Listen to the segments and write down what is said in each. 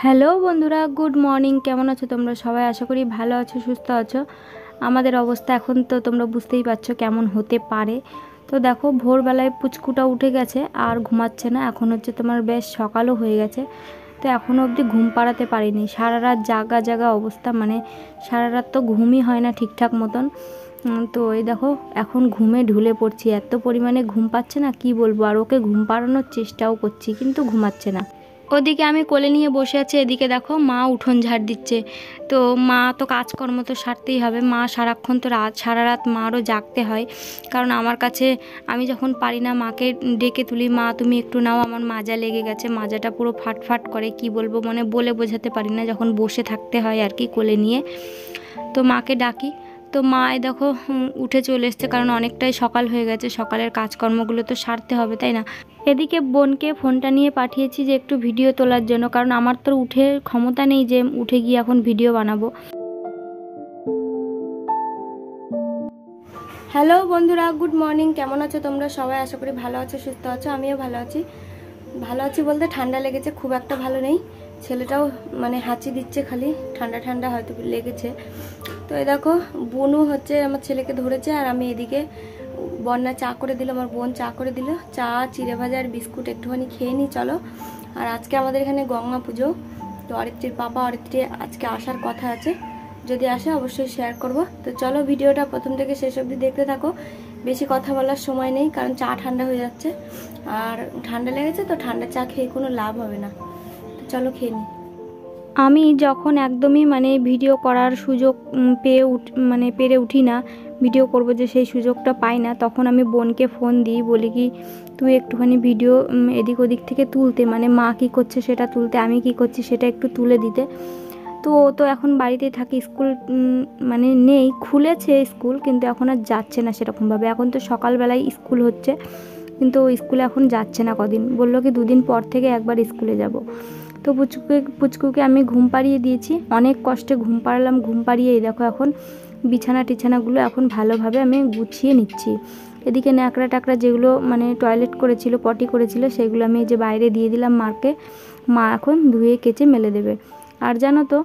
Hello বন্ধুরা, good morning. কেমন আছো তোমরা সবাই? আশা করি ভালো আছো, সুস্থ আছো। আমাদের অবস্থা এখন তো তোমরা বুঝতেই পারছো কেমন হতে পারে। তো দেখো, ভোরবেলায় পুচকুটা উঠে গেছে আর ঘুমাচ্ছে না। এখন হচ্ছে তোমার বেশ সকালও হয়ে গেছে, তো এখনও অবধি ঘুম পাড়াতে পারিনি। সারা রাত জাগা জাগা অবস্থা, মানে সারা রাত তো ঘুমই হয় না ঠিকঠাক মতন। তো এই দেখো, এখন ঘুমে ঢুলে পড়ছি, এত পরিমাণে ঘুম পাচ্ছে না কি বলবো। আর ওকে ঘুম পাড়ানোর চেষ্টাও করছি কিন্তু ঘুমাচ্ছে না। ওদিকে আমি কোলে নিয়ে বসে আছি, এদিকে দেখো মা উঠোন ঝাড় দিচ্ছে। তো মা তো কাজকর্ম তো সারতেই হবে। মা সারাক্ষণ তো সারা রাত মারও জাগতে হয়, কারণ আমার কাছে আমি যখন পারি না মাকে ডেকে তুলি, মা তুমি একটু নাও, আমার মাজা লেগে গেছে, মাজাটা পুরো ফাটফাট করে, কি বলবো মানে বলে বোঝাতে পারি না, যখন বসে থাকতে হয় আর কি কোলে নিয়ে। তো মাকে ডাকি, তো মা এই দেখো উঠে চলে এসছে, কারণ অনেকটাই সকাল হয়ে গেছে, সকালের কাজকর্মগুলো তো সারতে হবে তাই না। এদিকে বোনকে ফোনটা নিয়ে পাঠিয়েছি যে একটু ভিডিও তোলার জন্য, কারণ আমার তো উঠে ক্ষমতা নেই যে উঠে গিয়ে এখন ভিডিও বানাবো। হ্যালো বন্ধুরা, গুড মর্নিং। কেমন আছো তোমরা সবাই? আশা করি ভালো আছো, সুস্থ আছো। আমিও ভালো আছি। ভালো আছি বলতে ঠান্ডা লেগেছে, খুব একটা ভালো নেই। ছেলেটাও মানে হাঁচি দিচ্ছে, খালি ঠান্ডা ঠান্ডা হয়তো লেগেছে। তো এই দেখো, বোনও হচ্ছে আমার ছেলেকে ধরেছে, আর আমি এদিকে বন্যা চা করে দিল, আমার বোন চা করে দিল, চা চিড়ে ভাজা আর বিস্কুট একটুখানি খেয়ে নিই চলো। আর আজকে আমাদের এখানে গঙ্গা পুজো, তো অরিত্রীর পাপা অরিত্রী আজকে আসার কথা আছে, যদি আসে অবশ্যই শেয়ার করব। তো চলো ভিডিওটা প্রথম থেকে শেষ অবধি দেখতে থাকো। বেশি কথা বলার সময় নেই, কারণ চা ঠান্ডা হয়ে যাচ্ছে, আর ঠান্ডা লেগেছে তো ঠান্ডা চা খেয়ে কোনো লাভ হবে না। তো চলো খেয়ে নিই। আমি যখন একদমই মানে ভিডিও করার সুযোগ পেরে উঠি না, ভিডিও করব যে সেই সুযোগটা পাই না, তখন আমি বোনকে ফোন দিই, বলি কি তুই একটুখানি ভিডিও এদিক ওদিক থেকে তুলতে, মানে মা কী করছে সেটা তুলতে, আমি কি করছি সেটা একটু তুলে দিতে। তো ও তো এখন বাড়িতেই থাকে, স্কুল মানে নেই, খুলেছে স্কুল কিন্তু এখন আর যাচ্ছে না সেরকমভাবে। এখন তো সকালবেলায় স্কুল হচ্ছে, কিন্তু ও স্কুলে এখন যাচ্ছে না কদিন, বললো কি দুদিন পর থেকে একবার স্কুলে যাব। তো পুচকুকে আমি ঘুম পাড়িয়ে দিয়েছি, অনেক কষ্টে ঘুম পাড়ালাম। ঘুম পাড়িয়ে এই দেখো এখন বিছানা টিছানাগুলো এখন ভালোভাবে আমি গুছিয়ে নিচ্ছি। এদিকে ন্যাকড়া টাকড়া যেগুলো মানে টয়লেট করেছিল, পটি করেছিল, সেগুলো আমি এই যে বাইরে দিয়ে দিলাম মাকে। মা এখন ধুয়ে কেচে মেলে দেবে। আর জানো তো,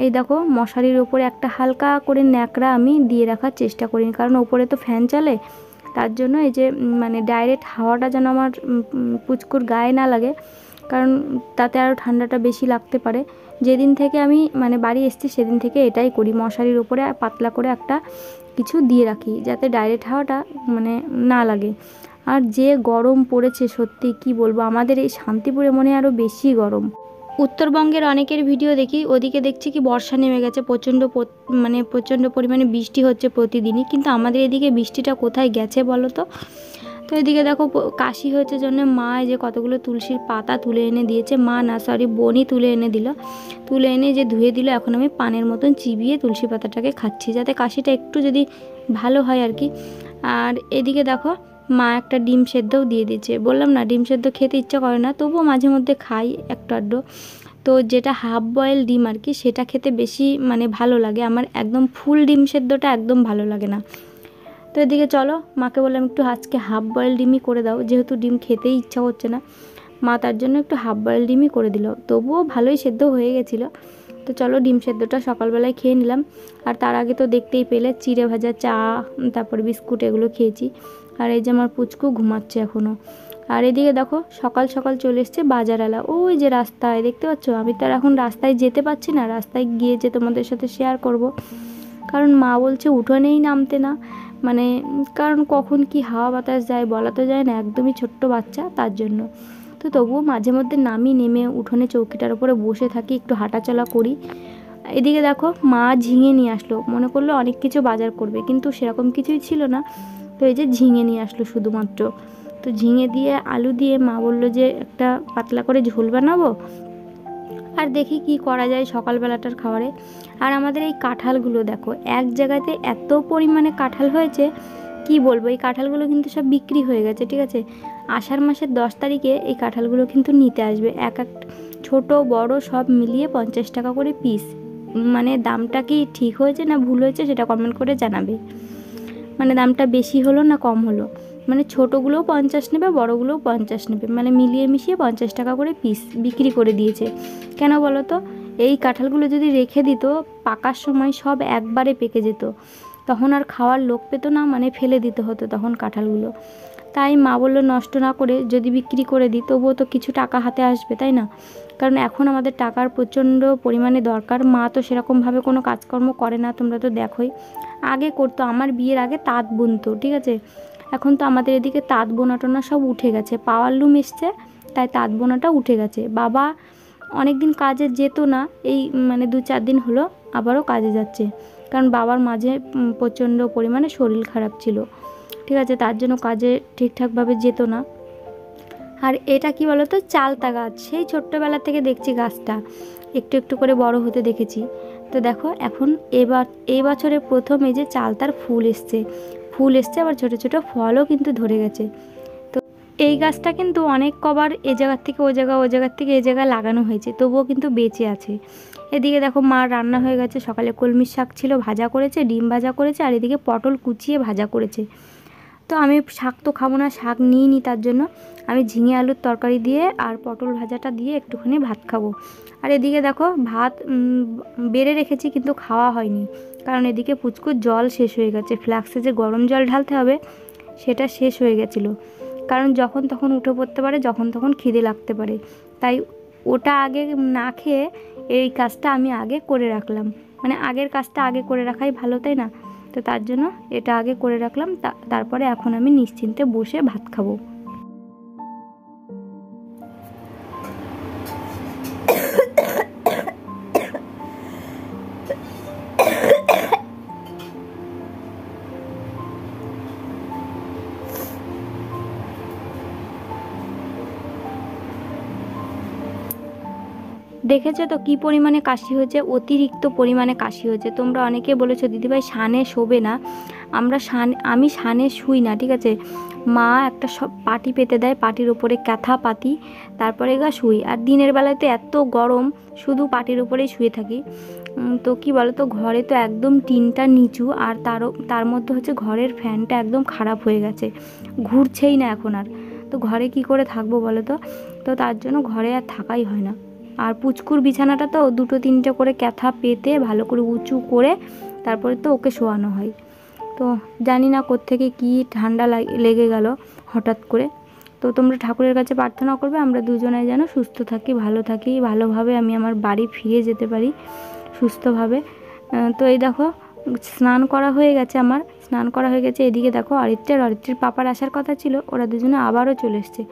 এই দেখো মশারির ওপরে একটা হালকা করে ন্যাকড়া আমি দিয়ে রাখার চেষ্টা করি, কারণ ওপরে তো ফ্যান চলে, তার জন্য এই যে মানে ডাইরেক্ট হাওয়াটা যেন আমার পুচকুর গায়ে না লাগে, কারণ তাতে আরও ঠান্ডাটা বেশি লাগতে পারে। যেদিন থেকে আমি মানে বাড়ি এসেছি সেদিন থেকে এটাই করি, মশারির ওপরে পাতলা করে একটা কিছু দিয়ে রাখি, যাতে ডাইরেক্ট হাওয়াটা মানে না লাগে। আর যে গরম পড়েছে সত্যি কি বলবো, আমাদের এই শান্তিপুরে মনে হয় আরও বেশি গরম। উত্তরবঙ্গের অনেকের ভিডিও দেখি, ওদিকে দেখছি কি বর্ষা নেমে গেছে, প্রচণ্ড পরিমাণে বৃষ্টি হচ্ছে প্রতিদিনই, কিন্তু আমাদের এদিকে বৃষ্টিটা কোথায় গেছে বলো তো। তো এদিকে দেখো কাশি হয়েছে জন্য মা এই যে কতগুলো তুলসীর পাতা তুলে এনে দিয়েছে, মা না সরি বোনই তুলে এনে দিল, তুলে এনে যে ধুয়ে দিল। এখন আমি পানের মতন চিবিয়ে তুলসী পাতাটাকে খাচ্ছি, যাতে কাশিটা একটু যদি ভালো হয় আর কি। আর এদিকে দেখো মা একটা ডিম সেদ্ধও দিয়ে দিয়েছে। বললাম না ডিম সেদ্ধ খেতে ইচ্ছা করে না, তবুও মাঝে মধ্যে খাই একটু আধটু। তো যেটা হাফ বয়েল ডিম আর কি, সেটা খেতে বেশি মানে ভালো লাগে আমার, একদম ফুল ডিম সেদ্ধটা একদম ভালো লাগে না। তো এদিকে চলো, মাকে বললাম একটু আজকে হাফ বয়েল ডিমই করে দাও, যেহেতু ডিম খেতেই ইচ্ছা হচ্ছে না। মা তার জন্য একটু হাফ বয়েল ডিমই করে দিল, তবুও ভালোই সেদ্ধ হয়ে গেছিলো। তো চলো ডিম সেদ্ধটা সকালবেলায় খেয়ে নিলাম। আর তার আগে তো দেখতেই পেলে চিড়ে ভাজা, চা, তারপর বিস্কুট এগুলো খেয়েছি। আর এই যে আমার পুচকু ঘুমাচ্ছে এখনও। আর এদিকে দেখো সকাল সকাল চলে এসছে বাজারওয়ালা, ওই যে রাস্তায় দেখতে পাচ্ছ। আমি তো আর এখন রাস্তায় যেতে পারছি না, রাস্তায় গিয়ে যে তোমাদের সাথে শেয়ার করব, কারণ মা বলছে উঠোনেই নামতে না, মানে কারণ কখন কি হাওয়া বাতাস যায় বলা তো যায় না, একদমই ছোট্ট বাচ্চা তার জন্য। তো তবুও মাঝে মধ্যে নামি, নেমে উঠোনে চৌকিটার উপরে বসে থাকি, একটু হাঁটাচলা করি। এদিকে দেখো মা ঝিঙে নিয়ে আসলো, মনে করলো অনেক কিছু বাজার করবে, কিন্তু সেরকম কিছুই ছিল না। তো এই যে ঝিঙে নিয়ে আসলো শুধুমাত্র। তো ঝিঙে দিয়ে আলু দিয়ে মা বললো যে একটা পাতলা করে ঝোল বানাবো, আর দেখি কি করা যায় সকালবেলাটার খাবারে। আর আমাদের এই কাঁঠালগুলো দেখো, এক জায়গাতে এত পরিমাণে কাঁঠাল হয়েছে কি বলবো। এই কাঁঠালগুলো কিন্তু সব বিক্রি হয়ে গেছে, ঠিক আছে। আষাঢ় মাসের 10 তারিখে এই কাঁঠালগুলো কিন্তু নিতে আসবে, এক ছোট বড় সব মিলিয়ে 50 টাকা করে পিস। মানে দামটা কি ঠিক হয়েছে না ভুল হয়েছে সেটা কমেন্ট করে জানাবে, মানে দামটা বেশি হলো না কম হলো। মানে ছোটোগুলোও 50 নেবে, বড়োগুলোও 50 নেবে, মানে মিলিয়ে মিশিয়ে 50 টাকা করে পিস বিক্রি করে দিয়েছে। কেন বলো তো, এই কাঁঠালগুলো যদি রেখে দিত পাকার সময় সব একবারে পেকে যেত, তখন আর খাওয়ার লোক পেত না, মানে ফেলে দিতে হতো তখন কাঁঠালগুলো। তাই মা বললো নষ্ট না করে যদি বিক্রি করে দিই তবুও তো কিছু টাকা হাতে আসবে, তাই না? কারণ এখন আমাদের টাকার প্রচণ্ড পরিমাণে দরকার। মা তো সেরকমভাবে কোনো কাজকর্ম করে না, তোমরা তো দেখোই। আগে করতো, আমার বিয়ের আগে তাঁত বুনতো, ঠিক আছে। এখন তো আমাদের এদিকে তাঁত বোনা টোনা সব উঠে গেছে, পাওয়ার লুম এসছে, তাই তাঁত বোনাটা উঠে গেছে। বাবা অনেক দিন কাজে যেত না, এই মানে 2-4 দিন হলো আবারও কাজে যাচ্ছে, কারণ বাবার মাঝে প্রচণ্ড পরিমাণে শরীর খারাপ ছিল, ঠিক আছে, তার জন্য কাজে ঠিকঠাকভাবে যেত না। আর এটা কি বলো তো, চালতা গাছ, সেই ছোট্টবেলা থেকে দেখছি গাছটা একটু একটু করে বড় হতে দেখেছি। তো দেখো এখন এই বছরে প্রথম এই যে চালতার ফুল এসছে, আবার ছোটো ছোটো ফলও কিন্তু ধরে গেছে। তো এই গাছটা কিন্তু অনেক কবার এ জায়গার থেকে ও জায়গার থেকে এ জায়গায় লাগানো হয়েছে, তবুও কিন্তু বেঁচে আছে। এদিকে দেখো মার রান্না হয়ে গেছে, সকালে কলমির শাক ছিল ভাজা করেছে, ডিম ভাজা করেছে, আর এদিকে পটল কুচিয়ে ভাজা করেছে। তো আমি শাক তো খাবো না, শাক নিইনি, তার জন্য আমি ঝিঙে আলুর তরকারি দিয়ে আর পটল ভাজাটা দিয়ে একটুখানি ভাত খাবো। আর এদিকে দেখো ভাত বেড়ে রেখেছি কিন্তু খাওয়া হয়নি, কারণ এদিকে পুচকুর জল শেষ হয়ে গেছে, ফ্লাক্সে যে গরম জল ঢালতে হবে সেটা শেষ হয়ে গেছিলো, কারণ যখন তখন উঠে পড়তে পারে, যখন তখন খিদে লাগতে পারে, তাই ওটা আগে না খেয়ে এই কাজটা আমি আগে করে রাখলাম, মানে আগের কাজটা আগে করে রাখাই ভালো, তাই না? তো তার জন্য এটা আগে করে রাখলাম, তারপরে এখন আমি নিশ্চিন্তে বসে ভাত খাবো। দেখেছো তো কী পরিমাণে কাশি হয়েছে, অতিরিক্ত পরিমাণে কাশি হয়েছে। তোমরা অনেকে বলেছো দিদিভাই সানে শোবে না, আমি সানে শুই না, ঠিক আছে। মা একটা সব পাটি পেতে দেয়, পাটির ওপরে ক্যাথা পাতি, তারপরে শুই। আর দিনের বেলায় তো এত গরম, শুধু পাটির ওপরেই শুয়ে থাকি। তো কি বলো তো, ঘরে তো একদম টিনটা নিচু, আর তার মধ্যে হচ্ছে ঘরের ফ্যানটা একদম খারাপ হয়ে গেছে, ঘুরছেই না এখন আর। তো ঘরে কি করে থাকবো বলো তো, তো তার জন্য ঘরে আর থাকাই হয় না। আর পুচকুর বিছানাটা তো 2-3টে করে ক্যাথা পেতে ভালো করে উঁচু করে তারপরে তো ওকে শোয়ানো হয়। তো জানি না কোত্থেকে কি ঠান্ডা লেগে গেল হঠাৎ করে। তো তোমরা ঠাকুরের কাছে প্রার্থনা করবে আমরা দুজনে যেন সুস্থ থাকি, ভালো থাকি, ভালোভাবে আমি আমার বাড়ি ফিরে যেতে পারি সুস্থভাবে। তো এই দেখো স্নান করা হয়ে গেছে, আমার স্নান করা হয়ে গেছে। এদিকে দেখো অরিত্রীর পাপার আসার কথা ছিল, ওরা দুজনে আবারও চলে এসছে।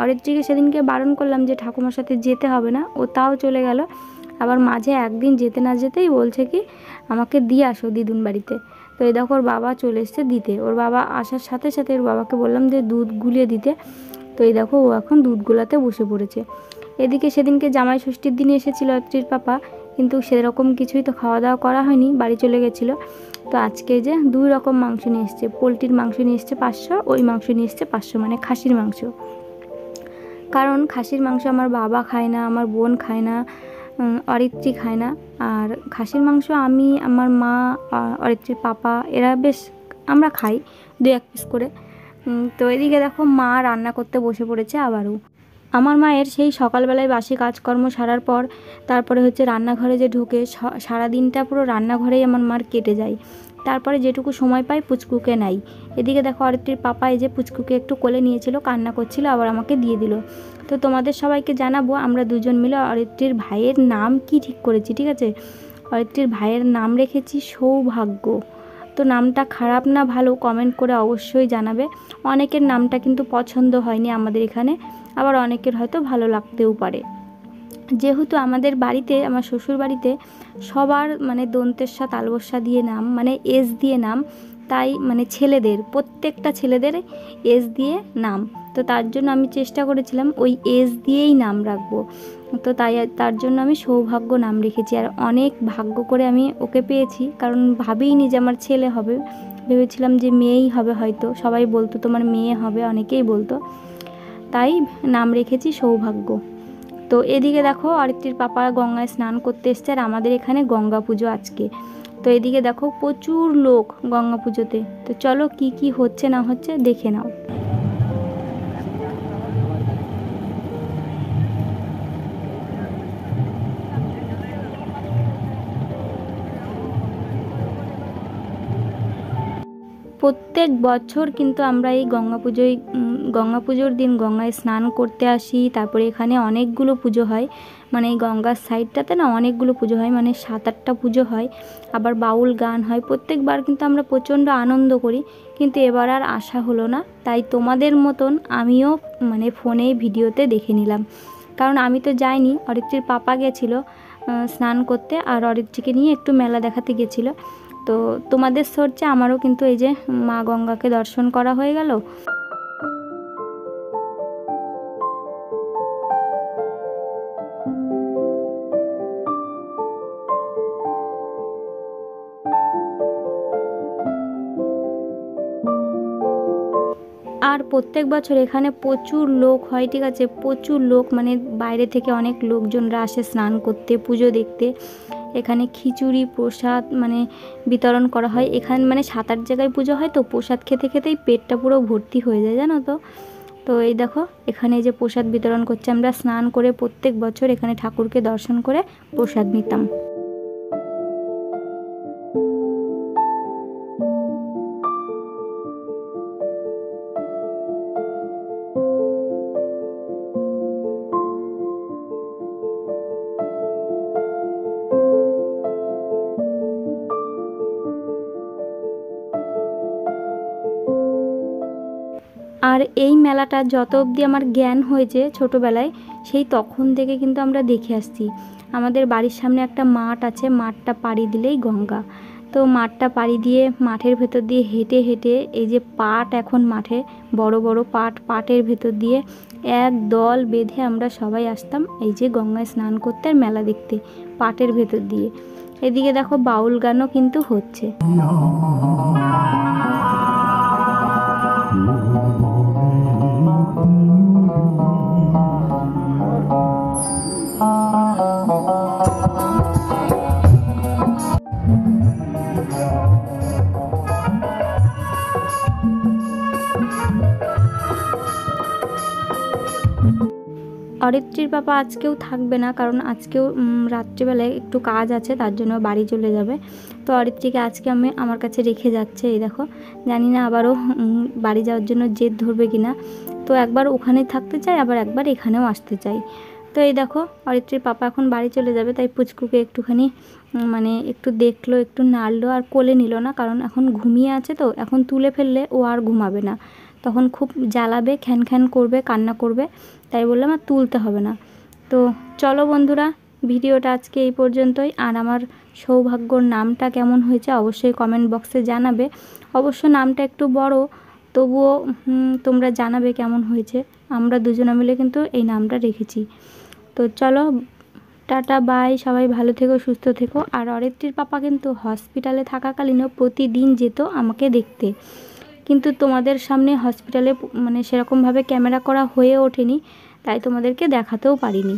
অরিত্রীকে সেদিনকে বারণ করলাম যে ঠাকুমার সাথে যেতে হবে না, ও তাও চলে গেল। আবার মাঝে একদিন যেতে না যেতেই বলছে কি আমাকে দিয়ে আসো দিদুন বাড়িতে। তো এই দেখো ওর বাবা চলে এসছে দিতে, ওর বাবা আসার সাথে সাথে ওর বাবাকে বললাম যে দুধ গুলিয়ে দিতে। তো এই দেখো ও এখন দুধ গোলাতে বসে পড়েছে। এদিকে সেদিনকে জামাই ষষ্ঠীর দিনে এসেছিল অরিত্রীর পাপা, কিন্তু সেরকম কিছুই তো খাওয়া দাওয়া করা হয়নি, বাড়ি চলে গেছিলো। তো আজকে যে 2 রকম মাংস নিয়ে এসছে, পোলট্রির মাংস নিয়ে এসছে 500, ওই মাংস নিয়ে এসছে 500, মানে খাসির মাংস। কারণ খাসির মাংস আমার বাবা খায় না, আমার বোন খায় না, অরিত্রী খায় না। আর খাসির মাংস আমি, আমার মা, অরিত্রীর পাপা এরা বেশ আমরা খাই 2-1 পিস করে। তো এদিকে দেখো মা রান্না করতে বসে পড়েছে আবারও। আমার মায়ের সেই সকালবেলায় বাসি কাজকর্ম সারার পর তারপরে হচ্ছে রান্নাঘরে যে ঢোকে, সারা দিনটা পুরো রান্নাঘরেই আমার মার কেটে যায়। তারপরে যেটুকু সময় পাই পুচকুকে নাই। এদিকে দেখো অরিত্রীর পাপা এই যে পুচকুকে একটু কোলে নিয়েছিল, কান্না করছিল, আবার আমাকে দিয়ে দিল। তো তোমাদের সবাইকে জানাবো আমরা দুজন মিলে অরিত্রীর ভাইয়ের নাম কি ঠিক করেছি, ঠিক আছে। অরিত্রীর ভাইয়ের নাম রেখেছি সৌভাগ্য। তো নামটা খারাপ না ভালো কমেন্ট করে অবশ্যই জানাবে। অনেকের নামটা কিন্তু পছন্দ হয়নি আমাদের এখানে, আবার অনেকের হয়তো ভালো লাগতেও পারে। যেহেতু আমাদের বাড়িতে, আমার শ্বশুর বাড়িতে সবার মানে দন্তেশ্বর তালবস্যা দিয়ে নাম, মানে এস দিয়ে নাম, তাই মানে ছেলেদের প্রত্যেকটা ছেলেদের এস দিয়ে নাম। তো তার জন্য আমি চেষ্টা করেছিলাম ওই এস দিয়েই নাম রাখবো। তো তার জন্য আমি সৌভাগ্য নাম রেখেছি। আর অনেক ভাগ্য করে আমি ওকে পেয়েছি, কারণ ভাবিনি যে আমার ছেলে হবে, ভেবেছিলাম যে মেয়েই হবে, হয়তো সবাই বলতো তোমার মেয়ে হবে, অনেকেই বলতো, তাই নাম রেখেছি সৌভাগ্য। তো এদিকে দেখো অরিত্রীর পাপা গঙ্গায় স্নান করতে এসছে, আর আমাদের এখানে গঙ্গা পুজো আজকে। তো এদিকে দেখো প্রচুর লোক গঙ্গা পুজোতে। তো চলো কি কি হচ্ছে না হচ্ছে দেখে নাও। প্রত্যেক বছর কিন্তু আমরা এই গঙ্গা পুজোর দিন গঙ্গায় স্নান করতে আসি। তারপরে এখানে অনেকগুলো পুজো হয়, মানে এই গঙ্গার সাইডটাতে না অনেকগুলো পুজো হয়, মানে 7-8টা পুজো হয়, আবার বাউল গান হয়। প্রত্যেকবার কিন্তু আমরা প্রচণ্ড আনন্দ করি, কিন্তু এবার আর আসা হলো না। তাই তোমাদের মতন আমিও মানে ফোনে ভিডিওতে দেখে নিলাম, কারণ আমি তো যাইনি। অরিত্রীর পাপা গেছিলো স্নান করতে, আর অরিত্রীকে নিয়ে একটু মেলা দেখাতে গেছিলো। তো তোমাদের সোর্সে আমারও কিন্তু এই যে মা গঙ্গাকে দর্শন করা হয়ে গেল। আর প্রত্যেক বছর এখানে প্রচুর লোক হয়, ঠিক আছে, প্রচুর লোক, মানে বাইরে থেকে অনেক লোকজনরা আসে স্নান করতে, পুজো দেখতে। এখানে খিচুড়ি প্রসাদ মানে বিতরণ করা হয়। এখানে মানে 7-8 জায়গায় পুজো হয়, তো প্রসাদ খেতে খেতেই পেটটা পুরো ভর্তি হয়ে যায়, জানো তো। তো এই দেখো এখানে যে প্রসাদ বিতরণ করছে, আমরা স্নান করে প্রত্যেক বছর এখানে ঠাকুরকে দর্শন করে প্রসাদ নিতাম। আর এই মেলাটা যত অবধি আমার জ্ঞান হয়েছে ছোটোবেলায়, সেই তখন থেকে কিন্তু আমরা দেখে আসছি। আমাদের বাড়ির সামনে একটা মাঠ আছে, মাঠটা পাড়ি দিলেই গঙ্গা। তো মাঠটা পাড়ি দিয়ে মাঠের ভেতর দিয়ে হেঁটে হেঁটে এই যে পাট, এখন মাঠে বড় বড় পাটের ভেতর দিয়ে এক দল বেঁধে আমরা সবাই আসতাম এই যে গঙ্গায় স্নান করতে আর মেলা দেখতে, পাটের ভেতর দিয়ে। এদিকে দেখো বাউল গানও কিন্তু হচ্ছে। অরিত্রীর পাপা আজকেও থাকবে না, কারণ আজকেও রাত্রিবেলায় একটু কাজ আছে, তার জন্য বাড়ি চলে যাবে। তো অরিত্রীকে আজকে আমার কাছে রেখে যাচ্ছে। এই দেখো, জানি না আবারও বাড়ি যাওয়ার জন্য জেদ ধরবে কিনা। তো একবার ওখানে থাকতে চাই, আবার একবার এখানেও আসতে চাই। তো এই দেখো অরিত্রীর পাপা এখন বাড়ি চলে যাবে, তাই পুচকুকে একটুখানি মানে একটু দেখলো, একটু নাড়লো, আর কোলে নিল না, কারণ এখন ঘুমিয়ে আছে। তো এখন তুলে ফেললে ও আর ঘুমাবে না, তখন খুব জ্বালাবে, খ্যান খ্যান করবে, কান্না করবে। তাই বললাম আর তুলতে হবে না। তো চলো বন্ধুরা, ভিডিওটা আজকে এই পর্যন্তই। আর আমার সৌভাগ্যর নামটা কেমন হয়েছে অবশ্যই কমেন্ট বক্সে জানাবে। অবশ্য নামটা একটু বড়, তবুও তোমরা জানাবে কেমন হয়েছে। আমরা দুজনে মিলে কিন্তু এই নামটা রেখেছি। তো চলো, টাটা, বাই, সবাই ভালো থেকো, সুস্থ থেকো। আর অরিত্রীর পাপা কিন্তু হসপিটালে থাকাকালীনও প্রতিদিন যেত আমাকে দেখতে, কিন্তু তোমাদের সামনে হসপিটালে মানে সেরকমভাবে ক্যামেরা করা হয়ে ওঠেনি, তাই তোমাদেরকে দেখাতেও পারিনি।